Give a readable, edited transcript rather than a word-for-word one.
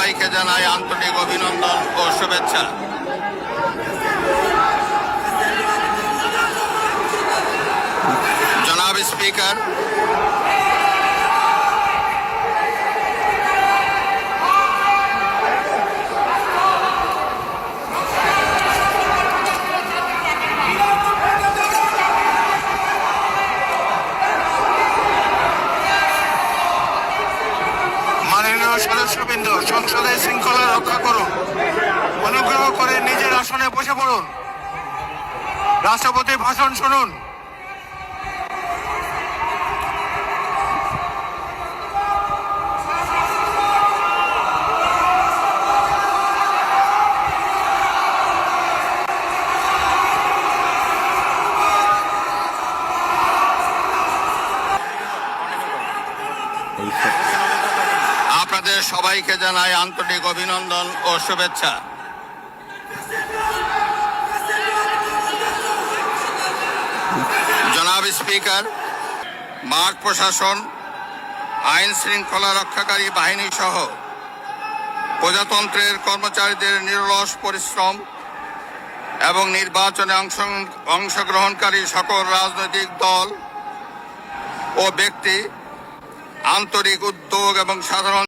সবাইকে জানাই আন্তরিক অভিনন্দন ও শুভেচ্ছা। জনাব স্পিকার, মাননীয় সদস্যবৃন্দ, সংসদের শৃঙ্খলা রক্ষা করুন। অনুগ্রহ করে নিজের আসনে বসে পড়ুন। রাষ্ট্রপতির ভাষণ শুনুন। আপনাদের সবাইকে জানাই আন্তরিক অভিনন্দন ও শুভেচ্ছা। জনাব স্পিকার, মাঠ প্রশাসন, আইন শৃঙ্খলা রক্ষাকারী বাহিনী সহ প্রজাতন্ত্রের কর্মচারীদের নিরলস পরিশ্রম এবং নির্বাচনে অংশগ্রহণকারী সকল রাজনৈতিক দল ও ব্যক্তি, আন্তরিক উদ্যোগ এবং সাধারণ